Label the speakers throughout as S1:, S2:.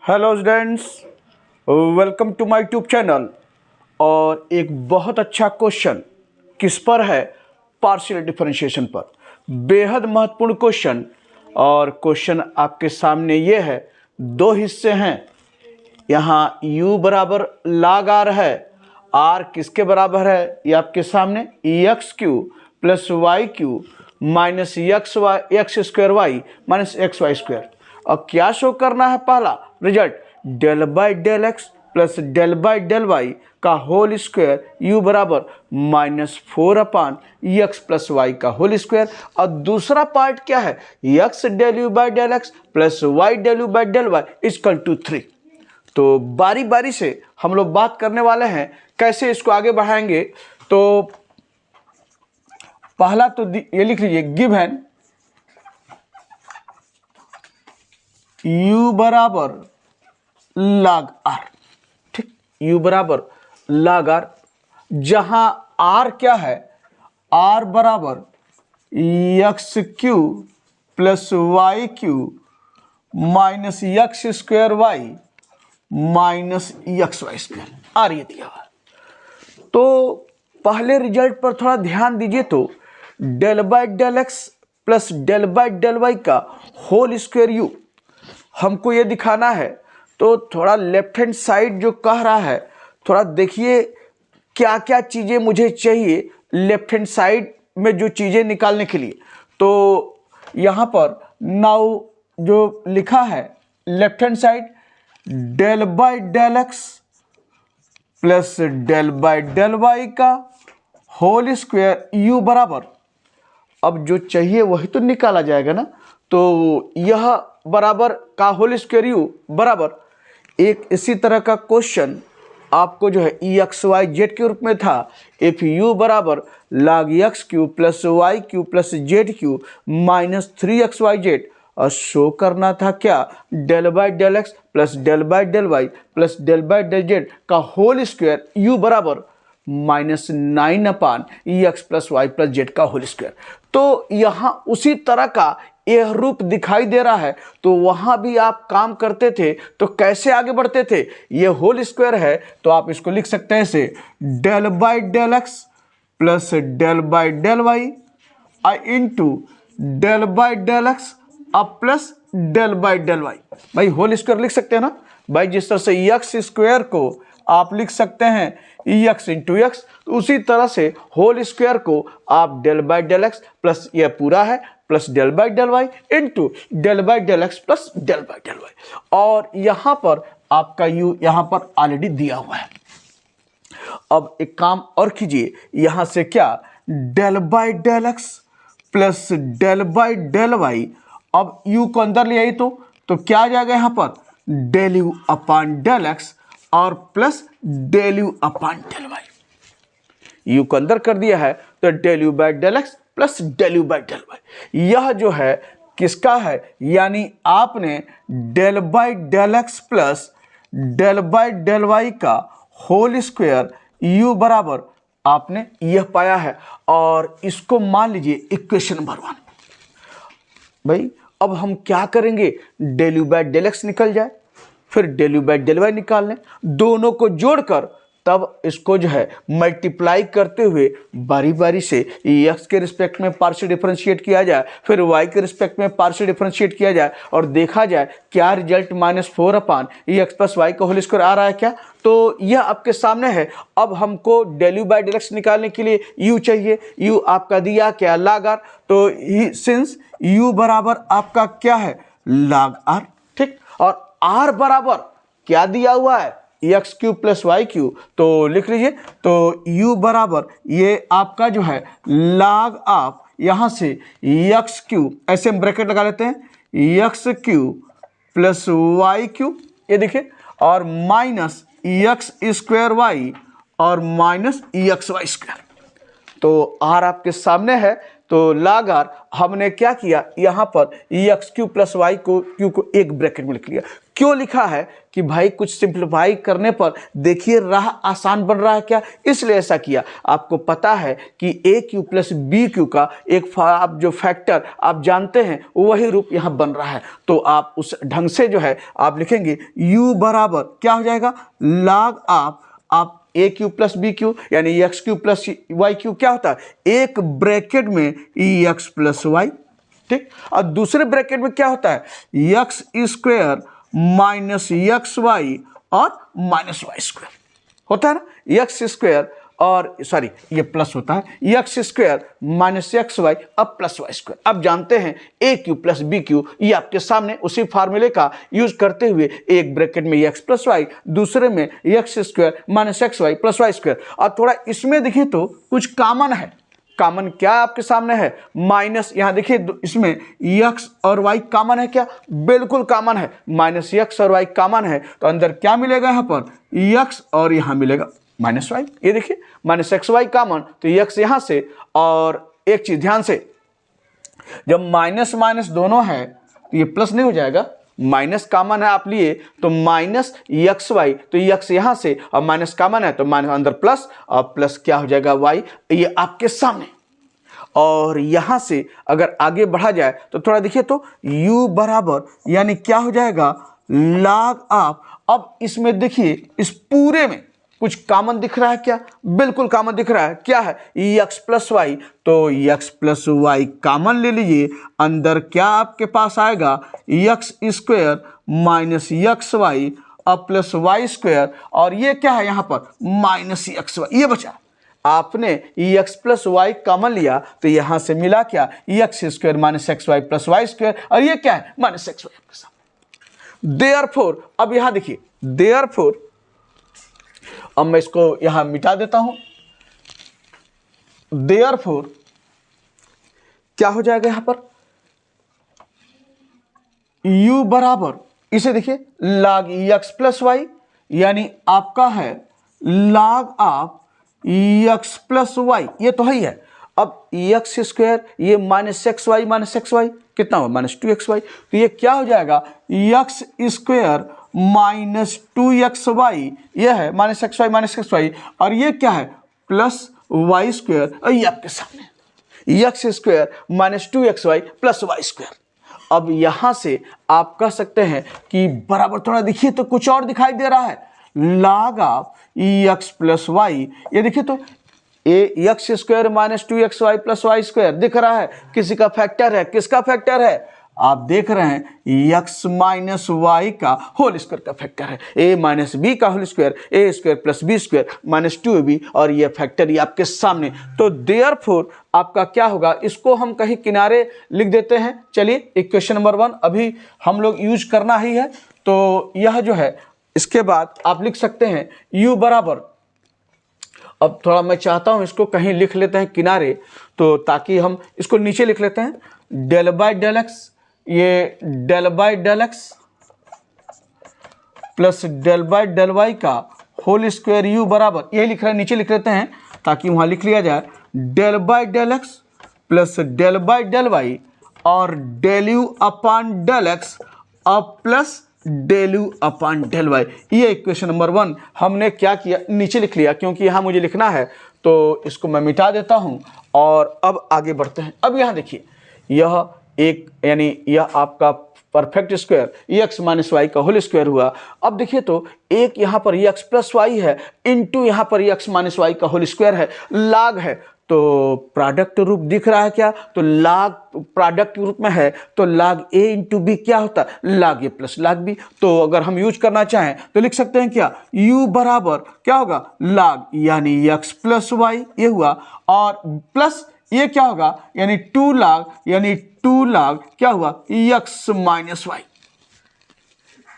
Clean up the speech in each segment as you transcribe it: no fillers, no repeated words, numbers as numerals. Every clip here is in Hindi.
S1: Hello students, welcome to my YouTube channel. और एक बहुत अच्छा क्वेश्चन किस पर है? पार्शियल डिफरेंशिएशन पर। बेहद महत्वपूर्ण क्वेश्चन। और क्वेश्चन आपके सामने ये है, दो हिस्से हैं। यहाँ u बराबर log r है। r किसके बराबर है? ये आपके सामने x cube plus y cube minus x square y minus x y square. और क्या शो करना है? पहला result del by del x plus del by del Y का होल स्क्वायर u बराबर -4/x प्लस वाई का होल स्क्वायर। और दूसरा पार्ट क्या है? x del you by del x plus Y del you by del Y equal to 3। तो बारी बारी से हम लोग बात करने वाले हैं कैसे इसको आगे बढ़ाएंगे। तो पहला तो ये लिख लीजिए, गिवन u बराबर log r। ठीक, u बराबर log r, जहां r क्या है? r बराबर x cube plus y cube minus x square y minus x y square, r ये दिया हुआ। तो पहले रिजल्ट पर थोड़ा ध्यान दीजिए। तो del by del x plus del by del Y का होल स्क्वायर यू हमको ये दिखाना है। तो थोड़ा लेफ्ट हैंड साइड जो कह रहा है, थोड़ा देखिए क्या क्या चीज़ें मुझे चाहिए लेफ्ट हैंड साइड में जो चीज़ें निकालने के लिए। तो यहाँ पर नाउ जो लिखा है left hand side, del by del x plus del by del Y का होल स्क्वायर यू बराबर, अब जो चाहिए वही तो निकाला जाएगा ना। तो यह बराबर का होल स्क्वायर यू बराबर, एक इसी तरह का क्वेश्चन आपको जो है एक्स वाई जेड के रूप में था। इफ यू बराबर log x cube plus y cube plus z cube minus 3x y z, और शो करना था क्या? Del by del x plus del by del y plus del by del Z का होल स्क्वायर यू बराबर -9/x plus y plus z का होल स्क्वायर। तो यहाँ उसी तरह का यह रूप दिखाई दे रहा है। तो वहाँ भी आप काम करते थे तो कैसे आगे बढ़ते थे? ये होल स्क्वायर है तो आप इसको लिख सकते हैं ऐसे, del by del x plus del by del Y into del by del X अब plus del by del Y. भाई होल स्क्वायर लिख सकते हैं ना भाई। जिस तरह से एक्स स्क्वायर को आप लिख सकते हैं एक्स इंटू एक्स, तो उसी तरह से होल स्क्वायर को आप del by del x plus यह पूरा है plus del by del Y into del by del x plus del by del Y. और यहां पर आपका u यहां पर ऑलरेडी दिया हुआ है। अब एक काम और कीजिए, यहां से क्या, del by del x plus del by del y, अब u को अंदर ले आई तो क्या आ जाएगा यहां पर? Del you upon del X और plus del you upon del Y. U को अंदर कर दिया है तो del you by del x plus del you by del Y. यह जो है किसका है? यानी आपने del by del x plus del by del Y का होल स्क्वायर यू बराबर आपने यह पाया है। और इसको मान लीजिए इक्वेशन नंबर 1। भाई अब हम क्या करेंगे? Del you by del x निकल जाए, फिर del you by del y निकाल लें, दोनों को जोड़कर तब इसको जो है मल्टीप्लाई करते हुए बारी बारी से x के रिस्पेक्ट में पार्शियल डिफरेंशिएट किया जाए, फिर y के रिस्पेक्ट में पार्शियल डिफरेंशिएट किया जाए और देखा जाए क्या रिजल्ट -4/x प्लस वाई का होल स्क्वायर आ रहा है क्या। तो यह आपके सामने है। अब हमको del you by del x निकालने के लिए u चाहिए। u आपका दिया क्या? log r। तो सिंस u बराबर आपका क्या है? log r। ठीक, और r बराबर क्या दिया हुआ है? X cube plus y cube. तो लिख लीजिए, तो u बराबर ये आपका जो है log ऑफ, यहाँ से एक्स क्यू ऐसे हम ब्रैकेट लगा लेते हैं, x cube plus y cube, ये देखिए, और माइनस एक्स स्क्वायर वाई और माइनस एक्स वाई स्क्वायर। तो r आपके सामने है तो log r हमने क्या किया, यहाँ पर एक्स क्यू प्लस वाई को क्यू को एक ब्रैकेट में लिख लिया। क्यों लिखा है कि भाई कुछ सिंप्लीफाई करने पर देखिए राह आसान बन रहा है क्या, इसलिए ऐसा किया। आपको पता है कि ए क्यू प्लस बी क्यू का एक आप जो फैक्टर आप जानते हैं वही रूप यहाँ बन रहा है। तो आप उस ढंग से जो है आप लिखेंगे u बराबर क्या हो जाएगा, log आप a cube plus b cube यानी x cube plus y cube क्या होता है, एक ब्रैकेट में एक्स प्लस वाई, ठीक। और दूसरे ब्रैकेट में क्या होता है, x square minus x y और माइनस वाई स्क्वायर होता है ना, एक्स स्क्वायर और सॉरी ये प्लस होता है, x square minus x y अब प्लस वाई स्क्वायर। अब जानते हैं a cube plus b cube, ये आपके सामने उसी फार्मूले का यूज करते हुए एक ब्रैकेट में एक्स प्लस वाई, दूसरे में x square minus x y plus y square. और थोड़ा इसमें देखिए तो कुछ कॉमन है, कॉमन क्या आपके सामने है, माइनस, यहाँ देखिए इसमें एक्स और वाई कॉमन है क्या, बिल्कुल कॉमन है, माइनस एक्स और वाई कॉमन है। तो अंदर क्या मिलेगा यहाँ पर, एक्स और यहाँ मिलेगा माइनस वाई। ये देखिए माइनस एक्स वाई कॉमन, तो एक्स यहाँ से, और एक चीज ध्यान से, जब माइनस माइनस दोनों है तो ये प्लस नहीं हो जाएगा, माइनस कॉमन है आप लिए तो माइनस एक्स वाई, तो एक्स यहाँ से और माइनस कॉमन है तो माइनस अंदर प्लस, और प्लस क्या हो जाएगा वाई, ये आपके सामने। और यहाँ से अगर आगे बढ़ा जाए तो थोड़ा देखिए तो u बराबर यानी क्या हो जाएगा, log आप। अब इसमें देखिए इस पूरे में कुछ कॉमन दिख रहा है क्या, बिल्कुल कॉमन दिख रहा है, क्या है, एक्स प्लस वाई, तो एक्स प्लस वाई कॉमन ले लीजिए, अंदर क्या आपके पास आएगा, x square minus x y और प्लस वाई स्क्वायर, और ये क्या है यहाँ पर माइनस एक्स वाई, ये बचा। आपने एक्स प्लस वाई कॉमन लिया तो यहाँ से मिला क्या, x square minus x y plus y square, और ये क्या है माइनस एक्स वाई आपके सामने। देयरफॉर अब यहाँ देखिए, देयरफॉर अब मैं इसको यहां मिटा देता हूं, देयरफॉर क्या हो जाएगा यहां पर, u बराबर इसे देखिए log एक्स प्लस वाई, यानी आपका है log of x plus y, ये तो है ही है। अब एक्स स्क्वायर ये माइनस एक्स वाई कितना हुआ माइनस टू एक्स वाई, तो ये क्या हो जाएगा, x square minus two x y, यह है माइनस एक्स वाई, और ये क्या है प्लस वाई स्क्वायर, और ये आपके सामने x square minus two x y plus y square. अब यहां से आप कह सकते हैं कि बराबर, थोड़ा देखिए तो कुछ और दिखाई दे रहा है, log of x plus y, ये देखिए तो x square minus two x y plus y square दिख रहा है, किसी का फैक्टर है, किसका फैक्टर है, आप देख रहे हैं एक्स माइनस वाई का होल स्क्वायर का फैक्टर है, ए माइनस बी का whole square, a square plus b square minus two a b, और ये फैक्टर ये आपके सामने। तो देयरफॉर आपका क्या होगा, इसको हम कहीं किनारे लिख देते हैं। चलिए इक्वेशन नंबर 1 अभी हम लोग यूज करना ही है, तो यह जो है इसके बाद आप लिख सकते हैं u बराबर, अब थोड़ा मैं चाहता हूं इसको कहीं लिख लेते हैं किनारे, तो ताकि हम इसको नीचे लिख लेते हैं, डेल बाई डेल एक्स, ये del by del x plus del by del Y का होल स्क्वायर u बराबर, ये लिख रहे हैं नीचे लिख लेते हैं ताकि वहां लिख लिया जाए, del by del x plus del by del Y और del you upon del X और plus del you upon del Y. ये इक्वेशन नंबर 1 हमने क्या किया, नीचे लिख लिया, क्योंकि यहाँ मुझे लिखना है तो इसको मैं मिटा देता हूँ और अब आगे बढ़ते हैं। अब यहाँ देखिए यह एक यानी यह आपका perfect square x minus y का होल स्क्वायर हुआ। अब देखिए तो एक यहाँ पर एक्स प्लस वाई है इंटू यहाँ पर एक्स माइनस वाई का होल स्क्वायर है, लाग है, तो प्रोडक्ट रूप दिख रहा है क्या, तो लाग प्रोडक्ट रूप में है, तो लाग ए इंटू बी क्या होता है, लाग ए प्लस लाग बी। तो अगर हम यूज करना चाहें तो लिख सकते हैं क्या, u बराबर क्या होगा, लाग यानी एक्स प्लस वाई ये हुआ, और प्लस ये क्या होगा यानी टू लाग क्या हुआ एक्स माइनस वाई,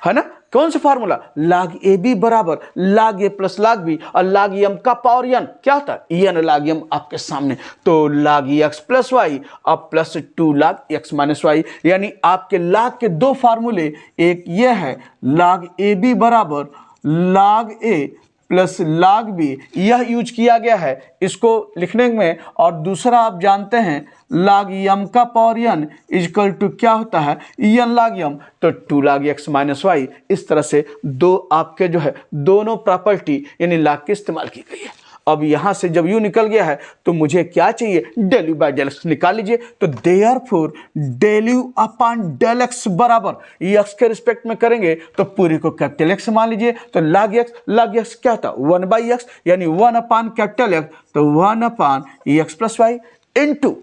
S1: है ना। कौन सा फार्मूला, लाग ए बी बराबर लाग ए प्लस लाग बी, और लाग एम का पावर एन क्या होता है, एन लाग एम आपके सामने, तो लाग एक्स प्लस वाई और प्लस टू लाग एक्स माइनस वाई, यानी आपके लाग के दो फार्मूले, एक ये है लाग ए बी बराबर लाग ए प्लस log b, यह यूज किया गया है इसको लिखने में। और दूसरा आप जानते हैं log m का पावर n इजकल टू क्या होता है n log m, तो 2 log x माइनस वाई। इस तरह से दो आपके जो है दोनों प्रॉपर्टी यानी log की इस्तेमाल की गई है। अब यहाँ से जब u निकल गया है तो मुझे क्या चाहिए, del you by del x निकाल लीजिए। तो therefore del you upon del x बराबर x के रिस्पेक्ट में करेंगे तो पूरी को कैपिटल एक्स मान लीजिए। तो log x क्या था 1 बाई एक्स यानी 1 अपॉन कैपिटल एक्स, तो 1 upon x plus y into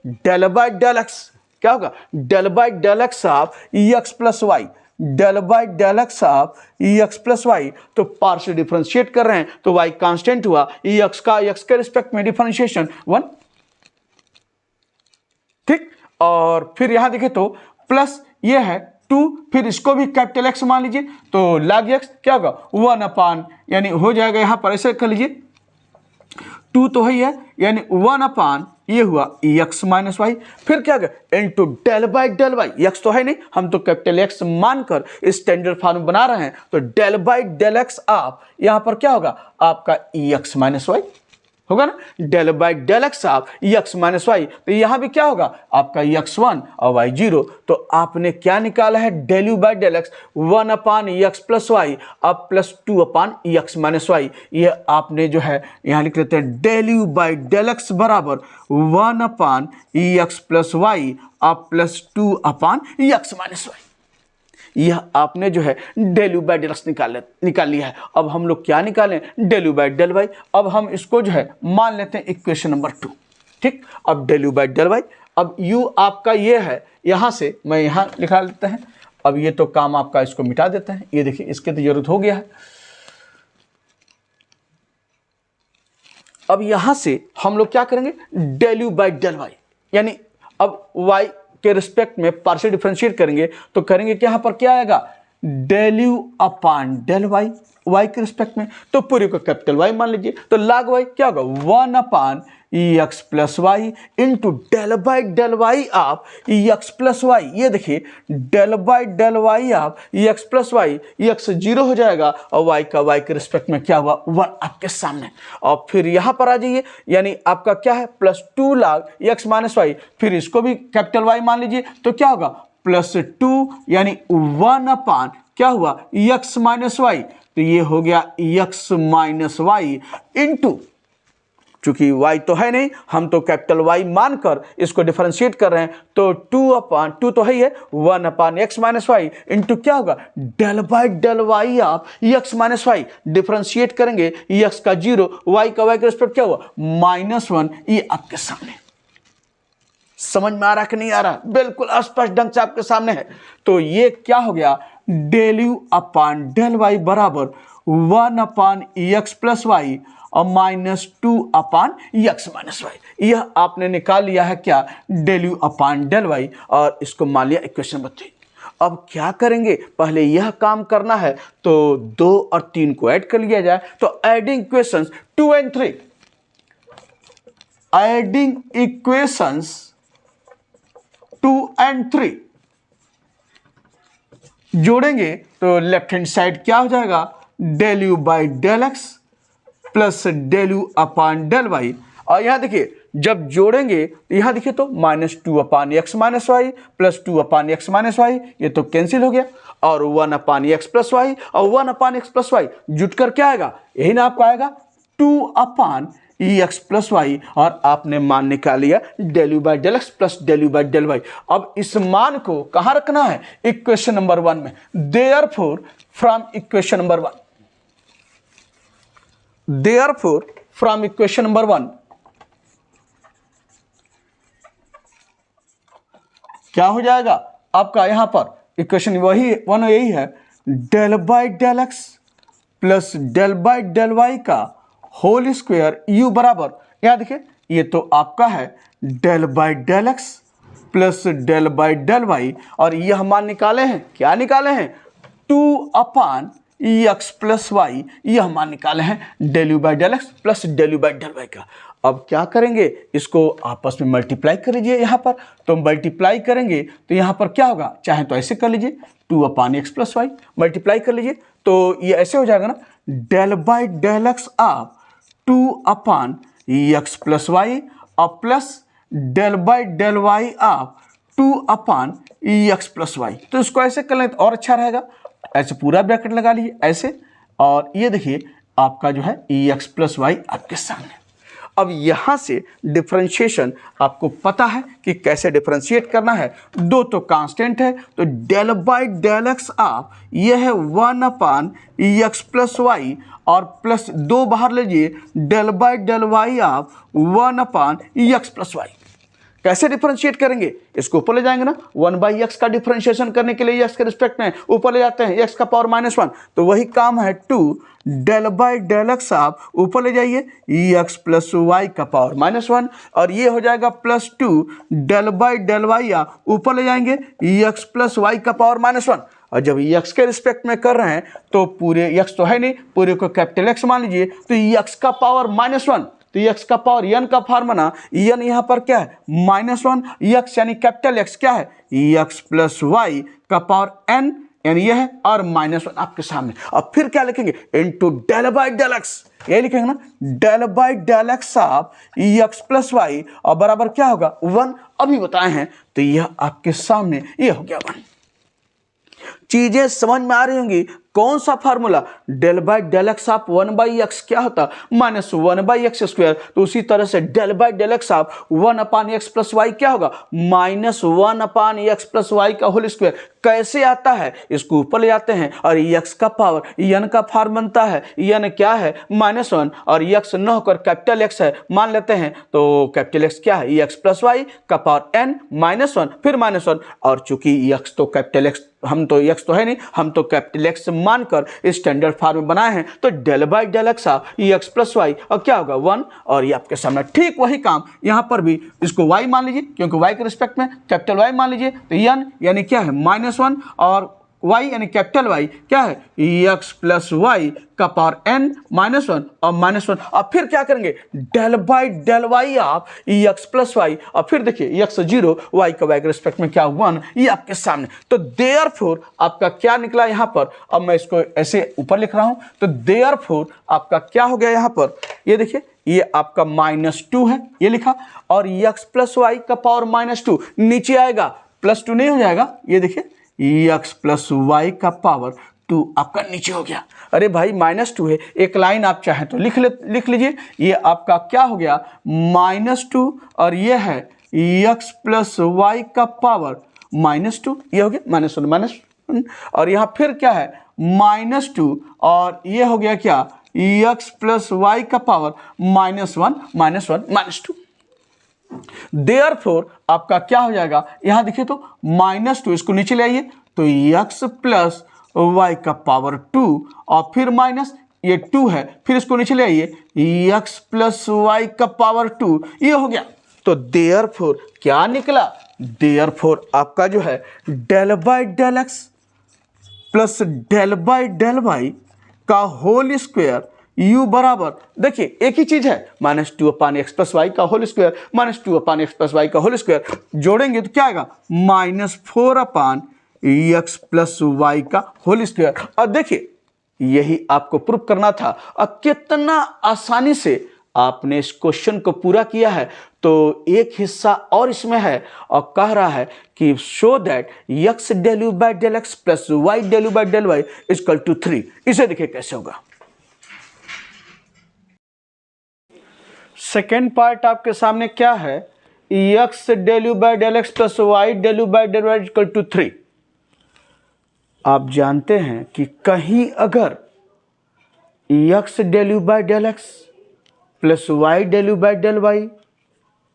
S1: del by del x क्या होगा, del by del x of x plus Y, del by del x of x plus Y. तो पार्शियल डिफरेंशिएट कर रहे हैं तो वाई कांस्टेंट हुआ, एक्स का एक्स के रिस्पेक्ट में डिफरेंशिएशन 1, ठीक। और फिर यहां देखें तो प्लस ये है 2, फिर इसको भी कैपिटल एक्स मान लीजिए। तो log x क्या होगा 1 अपान, यानी हो जाएगा यहां पर ऐसे कर लीजिए 2 तो ही है यानी 1 अपान ये हुआ x माइनस वाई, फिर क्या होगा into del by del y. x तो है नहीं, हम तो कैपिटल x मानकर स्टैंडर्ड फॉर्म बना रहे हैं। तो डेल बाई डेल एक्स आप यहां पर क्या होगा आपका x माइनस वाई होगा ना, डेल बाई डेल एक्स आप x माइनस वाई। तो यहां भी क्या होगा आपका x1 और y0। तो आपने क्या निकाला है del you by del x 1 upon x plus y अब plus 2 upon x minus y. ये आपने जो है यहां लिख लेते हैं del you by del x बराबर 1 अपान एक्स प्लस वाई अब plus 2 upon x minus y. यह आपने जो है del you by del x निकाल लिया है। अब हम लोग क्या निकालें del you by del y. अब हम इसको जो है मान लेते हैं इक्वेशन नंबर 2, ठीक। अब del you by del y, अब u आपका ये है, यहां से मैं यहां लिखा लेते हैं। अब ये तो काम आपका, इसको मिटा देते हैं। ये देखिए इसके तो जरूरत हो गया है। अब यहां से हम लोग क्या करेंगे del you by del y, यानी अब y के रिस्पेक्ट में पार्शियल डिफरेंशिएट करेंगे तो करेंगे कि यहां पर क्या आएगा del you upon del y, y के रिस्पेक्ट में। तो पूरी को कैपिटल वाई मान लीजिए। तो log वाई क्या होगा 1 upon x plus y into del by del y आप एक्स प्लस वाई। ये देखिए डेल बाई डेल वाई आप एक्स प्लस वाई, एक्स 0 हो जाएगा और वाई का वाई के रिस्पेक्ट में क्या हुआ 1 आपके सामने। और फिर यहां पर आ जाइए, यानी आपका क्या है plus 2 log x minus y, फिर इसको भी कैपिटल वाई मान लीजिए। तो क्या होगा प्लस 2 यानी 1 अपान क्या हुआ एक्स माइनस वाई। तो ये हो गया एक्स माइनस वाई इंटू, चूंकि y तो है नहीं, हम तो कैपिटल Y मानकर इसको डिफरेंशिएट कर रहे हैं। तो 2 तो है ही है 1 upon x minus Y into क्या होगा डेल बाई डेल वाई आप एक्स माइनस वाई। डिफरेंशिएट करेंगे एक्स का 0, y का y के रिस्पेक्ट क्या हुआ -1। ये आपके सामने समझ में आ रहा कि नहीं आ रहा, बिल्कुल स्पष्ट ढंग से आपके सामने है। तो ये क्या हो गया del u upon del y बराबर 1 अपान एक्स प्लस वाई और -2 अपान एक्स माइनस वाई। यह आपने निकाल लिया है क्या del u upon del Y, और इसको मान लिया इक्वेशन नंबर 3। अब क्या करेंगे, पहले यह काम करना है तो 2 और 3 को ऐड कर लिया जाए। तो adding equations 2 and 3, adding equations 2 and 3 जोड़ेंगे तो लेफ्ट हैंड साइड क्या हो जाएगा del you by del x plus del u upon del Y. और यहां देखिए जब जोड़ेंगे तो यहां देखिए तो -2 upon x minus Y plus 2 upon x minus y, ये तो कैंसिल हो गया। और 1 अपान एक्स प्लस वाई और 1 अपान एक्स प्लस वाई जुटकर क्या आएगा, यही ना आपको आएगा 2 अपान एक्स प्लस वाई। और आपने मान निकाल लिया del you by del x plus del you by del y. अब इस मान को कहां रखना है इक्वेशन नंबर 1 में। Therefore from equation number 1, therefore from equation number 1 क्या हो जाएगा आपका, यहां पर इक्वेशन वही यही है del by del x plus del by del Y का होल स्क्वायर यू बराबर, यहां देखिए ये तो आपका है del by del x plus del by del Y. और यह मान निकाले हैं, क्या निकाले हैं 2 अपान एक्स प्लस वाई, यह मान निकाले हैं del you by del x plus del you by del Y का। अब क्या करेंगे, इसको आपस में मल्टीप्लाई कर लीजिए। यहाँ पर तो मल्टीप्लाई करेंगे तो यहाँ पर क्या होगा, चाहे तो ऐसे कर लीजिए 2 upon x plus Y, multiply कर लीजिए तो ये ऐसे हो जाएगा ना del by del x of 2 upon x plus Y और plus del by del Y of 2 upon x plus Y. तो इसको ऐसे कर लें तो और अच्छा रहेगा, ऐसे पूरा ब्रैकेट लगा लीजिए ऐसे, और ये देखिए आपका जो है एक्स प्लस वाई आपके सामने। अब यहाँ से डिफरेंशिएशन आपको पता है कि कैसे डिफरेंशिएट करना है। दो तो कांस्टेंट है, तो del by del x of ये है 1 अपान एक्स प्लस वाई और प्लस 2 बाहर लीजिए del by del Y of 1 upon x plus y. कैसे डिफरेंशिएट करेंगे, इसको ऊपर ले जाएंगे ना, 1/x का डिफरेंशिएशन करने के लिए x के रिस्पेक्ट में ऊपर ले जाते हैं, x का पावर -1, तो वही काम है 2 डेल बाई डेल एक्स आप ऊपर ले जाइए x प्लस वाई का पावर -1 और ये हो जाएगा +2 डेल बाई डेल वाई आप ऊपर ले जाएंगे x प्लस वाई का पावर -1। और जब x के रिस्पेक्ट में कर रहे हैं तो पूरे x तो है नहीं, पूरे को कैपिटल X मान लीजिए, तो x का पावर -1, तो x का पावर n का फार्मूला n यहाँ पर क्या है -1, x यानी कैपिटल X क्या है x प्लस वाई का पावर n यानी यह है और -1 आपके सामने। अब फिर क्या लिखेंगे into del by del x, यही लिखेंगे ना, del by del x of x plus Y और बराबर क्या होगा 1, अभी बताए हैं, तो यह आपके सामने ये हो गया 1। चीजें समझ में आ रही होंगी। कौन सा formula, del by del x of 1/x क्या होता -1/x², तो उसी तरह से del by del x of 1 upon x plus y क्या होगा -1 अपान एक्स प्लस वाई का होल स्क्वायर। कैसे आता है, इसको ऊपर ले जाते हैं और x का पावर n का फार्म बनता है, n क्या है -1 और x न होकर कैपिटल X है मान लेते हैं, तो कैपिटल X क्या है x प्लस वाई का पावर n -1 फिर -1, और चूंकि x तो कैपिटल X, हम तो x तो है नहीं, हम तो कैपिटल X मानकर स्टैंडर्ड फॉर्म में बनाए हैं, तो del by del x x plus Y और क्या होगा 1, और ये आपके सामने। ठीक वही काम यहाँ पर भी, इसको y मान लीजिए क्योंकि y के रिस्पेक्ट में कैपिटल Y मान लीजिए, तो n यानी क्या है -1 और y यानी कैपिटल Y क्या है x प्लस वाई का पावर n -1 और -1, और फिर क्या करेंगे del by del Y of x plus Y, और फिर देखिए x 0 y का y के रिस्पेक्ट में क्या 1, ये आपके सामने। तो देयरफॉर आपका क्या निकला यहाँ पर, अब मैं इसको ऐसे ऊपर लिख रहा हूँ, तो देयरफॉर आपका क्या हो गया यहाँ पर, ये देखिए ये आपका -2 है ये लिखा, और x प्लस वाई का पावर -2 नीचे आएगा, +2 नहीं हो जाएगा, ये देखिए x प्लस वाई का पावर 2 आपका नीचे हो गया। अरे भाई -2 है, एक लाइन आप चाहें तो लिख लीजिए, ये आपका क्या हो गया -2 और ये है x प्लस वाई का पावर -2, ये हो गया -1 और यहाँ फिर क्या है -2 और ये हो गया क्या x प्लस वाई का पावर -1 -2। देयरफॉर आपका क्या हो जाएगा, यहां देखिए तो -2, इसको नीचे ले आइए, तो x प्लस वाई का पावर 2 और फिर माइनस ये 2 है, फिर इसको नीचे ले आइए x प्लस वाई का पावर 2, ये हो गया। तो देयरफॉर क्या निकला, देयरफॉर आपका जो है del by del x plus del by del Y का होल स्क्वायर u बराबर, देखिए एक ही चीज है -2 अपान एक्स प्लस वाई का whole square, -2 upon x plus y का होल स्क्वायर जोड़ेंगे तो क्या आएगा -4 अपान एक्स प्लस वाई का होल स्क्वायर। और देखिए यही आपको प्रूफ करना था, और कितना आसानी से आपने इस क्वेश्चन को पूरा किया है। तो एक हिस्सा और इसमें है और कह रहा है कि show that x del you by del x plus Y del you by del Y equal to 3। इसे देखिए कैसे होगा। सेकेंड पार्ट आपके सामने क्या है, x del you by del x plus Y del you by del Y equal to 3। आप जानते हैं कि कहीं अगर x del you by del x plus Y del you by del Y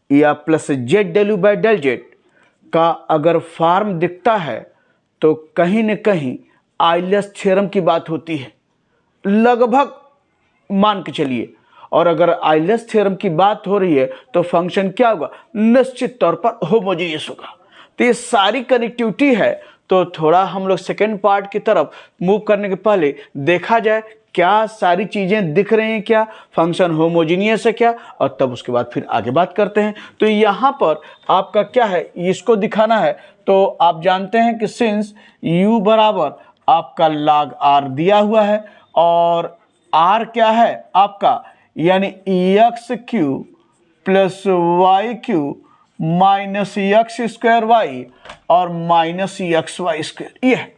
S1: या plus Z del you by del Z का अगर फॉर्म दिखता है तो कहीं न कहीं आइलर्स थ्योरम की बात होती है, लगभग मान के चलिए। और अगर आइलर्स थ्योरम की बात हो रही है तो फंक्शन क्या होगा, निश्चित तौर पर होमोजीनियस होगा। तो ये सारी कनेक्टिविटी है। तो थोड़ा हम लोग सेकेंड पार्ट की तरफ मूव करने के पहले देखा जाए क्या सारी चीजें दिख रही हैं, क्या फंक्शन होमोजीनियस है क्या, और तब उसके बाद फिर आगे बात करते हैं। तो यहाँ पर आपका क्या है, इसको दिखाना है। तो आप जानते हैं कि सिंस u बराबर आपका log r दिया हुआ है और आर क्या है आपका, यानी x cube plus y cube minus x square y और माइनस एक्स वाई स्क्वायर, ये है।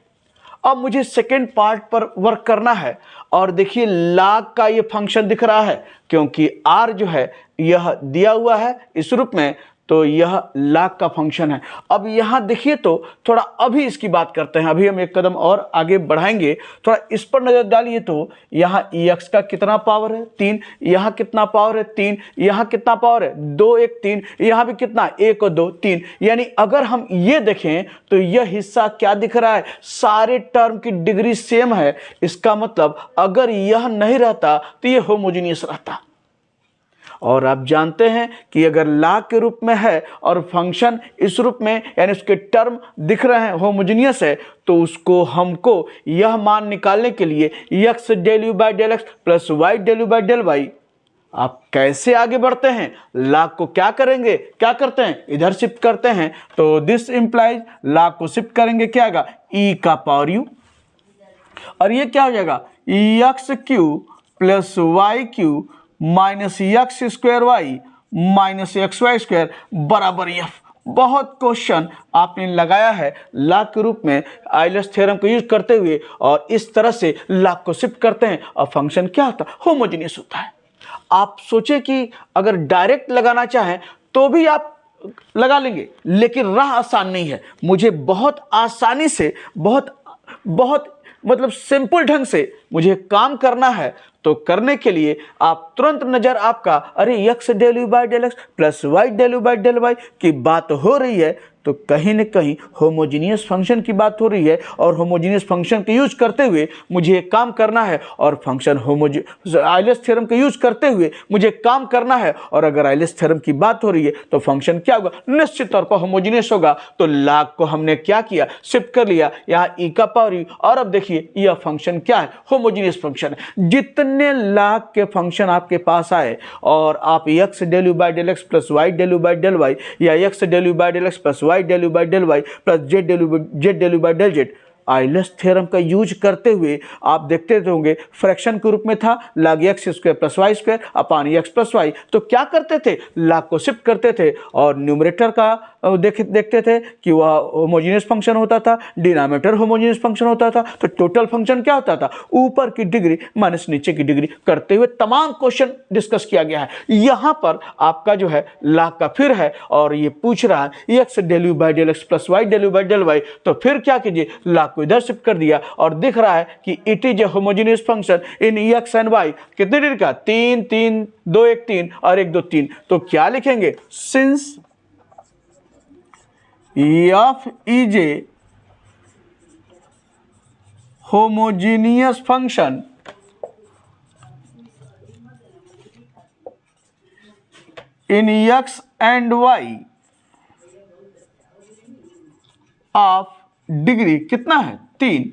S1: अब मुझे सेकेंड पार्ट पर वर्क करना है और देखिए log का ये फंक्शन दिख रहा है, क्योंकि r जो है यह दिया हुआ है इस रूप में, तो यह log का फंक्शन है। अब यहाँ देखिए तो थोड़ा अभी इसकी बात करते हैं, अभी हम एक कदम और आगे बढ़ाएंगे, थोड़ा इस पर नजर डालिए। तो यहाँ x का कितना पावर है 3, यहाँ कितना पावर है 3, यहाँ कितना पावर है 2 1 3, यहाँ भी कितना 1 और 2 3। यानी अगर हम ये देखें तो यह हिस्सा क्या दिख रहा है, सारे टर्म की डिग्री सेम है। इसका मतलब अगर यह नहीं रहता तो यह होमोजीनियस रहता। और आप जानते हैं कि अगर log के रूप में है और फंक्शन इस रूप में, यानी उसके टर्म दिख रहे हैं होमोजीनियस है, तो उसको हमको यह मान निकालने के लिए x del you by del x plus Y del you by del y, आप कैसे आगे बढ़ते हैं, log को क्या करेंगे, क्या करते हैं, इधर शिफ्ट करते हैं। तो दिस इंप्लाइज log को शिफ्ट करेंगे, क्या आएगा e का पावर u, और ये क्या हो जाएगा x cube plus y cube minus x square y minus x y square बराबर एफ। बहुत क्वेश्चन आपने लगाया है log के रूप में आइलर्स थ्योरम को यूज करते हुए, और इस तरह से log को शिफ्ट करते हैं और फंक्शन क्या होता है, होमोजीनियस होता है। आप सोचे कि अगर डायरेक्ट लगाना चाहें तो भी आप लगा लेंगे, लेकिन राह आसान नहीं है। मुझे बहुत आसानी से बहुत मतलब सिंपल ढंग से मुझे काम करना है, तो करने के लिए आप तुरंत नजर आपका अरे x del you by del x plus Y del you by del y की बात हो रही है, तो कहीं न कहीं होमोजीनियस फंक्शन की बात हो रही है, और होमोजीनियस फंक्शन के यूज करते हुए मुझे एक काम करना है, और फंक्शन आइलर्स थ्योरम के यूज करते हुए मुझे काम करना है। और अगर आइलर्स थ्योरम की बात हो रही है तो फंक्शन क्या होगा, निश्चित तौर पर होमोजीनियस होगा। तो log को हमने क्या किया, शिफ्ट कर लिया यहाँ e का पावर u, और अब देखिए यह फंक्शन क्या है, होमोजीनियस फंक्शन है। जितने log के फंक्शन आपके पास आए और आप x del you by del x plus Y del you by del Y, या x del you by del x plus Y del you by del y plus Z del you by del z, Euler's theorem का यूज करते हुए आप देखते होंगे फ्रैक्शन के रूप में था log x square plus y square upon x plus Y. तो क्या करते थे, log को शिफ्ट करते थे और न्यूमरेटर का देखते थे कि वह होमोजीनियस फंक्शन होता था, डिनोमिनेटर होमोजीनियस फंक्शन होता था। तो टोटल फंक्शन क्या होता था, ऊपर की डिग्री माइनस नीचे की डिग्री करते हुए तमाम क्वेश्चन डिस्कस किया गया है। यहाँ पर आपका जो है log का फिर है, और ये पूछ रहा है x del you by del x plus Y del you by del y. तो फिर क्या कीजिए, log को इधर शिफ्ट कर दिया और दिख रहा है कि it is a homogeneous function in x and y, कितनी डिग्री का 3 3 2 1 3 और 1 2 3। तो क्या लिखेंगे, since f is a homogeneous function in x and y of degree कितना है 3,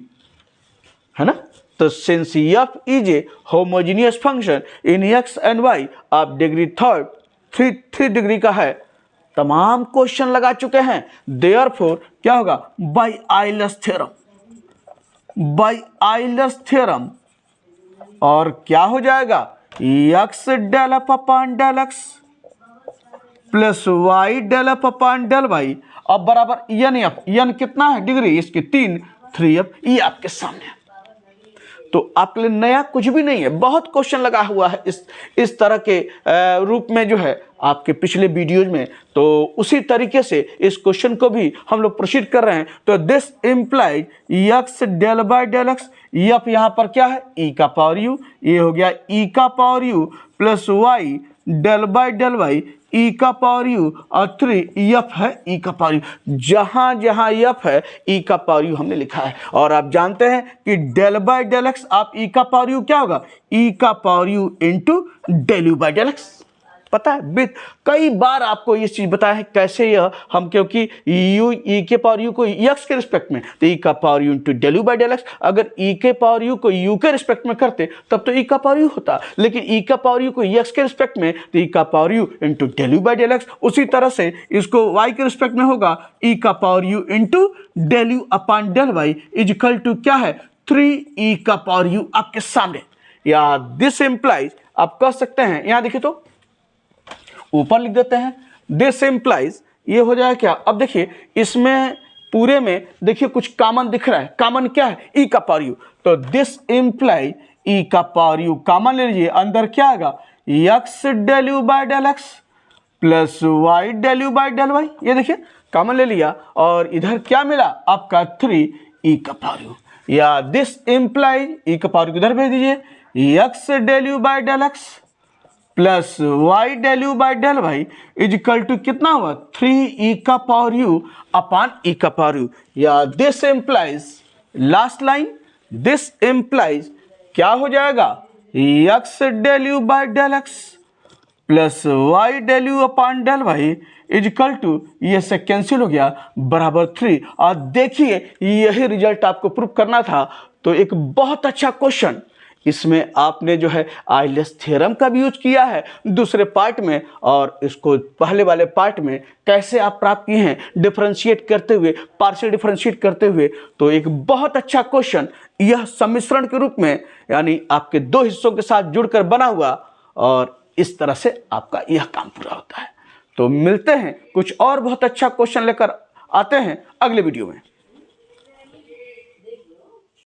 S1: है ना। तो since f is a homogeneous function in x and y of degree three degree का है, तमाम क्वेश्चन लगा चुके हैं। देयरफॉर क्या होगा, बाय आइलर्स थ्योरम, और क्या हो जाएगा x del f upon del x plus Y del f upon del y अब बराबर एन एफ, एन कितना है डिग्री इसकी 3f, ये आपके सामने है। तो आपके लिए नया कुछ भी नहीं है, बहुत क्वेश्चन लगा हुआ है इस तरह के रूप में जो है आपके पिछले वीडियोज में। तो उसी तरीके से इस क्वेश्चन को भी हम लोग प्रोसीड कर रहे हैं। तो this implies x del by del x, f यहाँ पर क्या है e का पावर u, ये हो गया e का power u plus Y del by del y e का पावर u, और 3 एफ है e का पावर u। जहां जहां एफ है e का पावर u हमने लिखा है। और आप जानते हैं कि डेल बाई डेल एक्स आप e का पावर u क्या होगा, e का power u into del you by del x. पता है कई बार आपको ये चीज बताया है कैसे यह हम, क्योंकि u e के पावर u को x के रिस्पेक्ट में, तो e का power u into del you by del x. अगर e के पावर u को u के रिस्पेक्ट में करते तब तो e का पावर u होता, लेकिन e का पावर u को x के रिस्पेक्ट में, तो e का power u into del you by del x. उसी तरह से इसको y के रिस्पेक्ट में होगा e का power u into del you upon del y is equal to क्या है 3e का पावर u आपके सामने। या दिस इम्प्लाइज आप कह सकते हैं, यहां देखिए तो ऊपर लिख देते हैं दिस इम्प्लाइज, ये हो जाएगा क्या। अब देखिए इसमें पूरे में देखिए कुछ कॉमन दिख रहा है, कॉमन क्या है, ई का पावर यू, तो दिस इम्प्लाइज ई का पावर यू कॉमन ले लीजिए, अंदर क्या आएगा x del u by del x plus Y del u by del Y, ये देखिए कॉमन ले लिया, और इधर क्या मिला आपका 3 ई का पावर यू, या दिस इम्प्लाइज ई का पावर यू इधर भेज दीजिए x del u by del x plus Y del u by del y is equal to कितना हुआ 3 ई का पावर यू अपॉन ई का पावर यू, या this implies last line, this implies क्या हो जाएगा x del u by del x plus Y del you upon del y is equal to, ये से कैंसिल हो गया, बराबर 3। और देखिए यही रिजल्ट आपको प्रूव करना था। तो एक बहुत अच्छा क्वेश्चन, इसमें आपने जो है आइलेस थ्योरम का भी यूज किया है दूसरे पार्ट में, और इसको पहले वाले पार्ट में कैसे आप प्राप्त किए हैं डिफरेंशिएट करते हुए, पार्शियल डिफरेंशिएट करते हुए। तो एक बहुत अच्छा क्वेश्चन यह सम्मिश्रण के रूप में, यानी आपके 2 हिस्सों के साथ जुड़कर बना हुआ, और इस तरह से आपका यह काम पूरा होता है। तो मिलते हैं कुछ और बहुत अच्छा क्वेश्चन लेकर आते हैं अगले वीडियो में।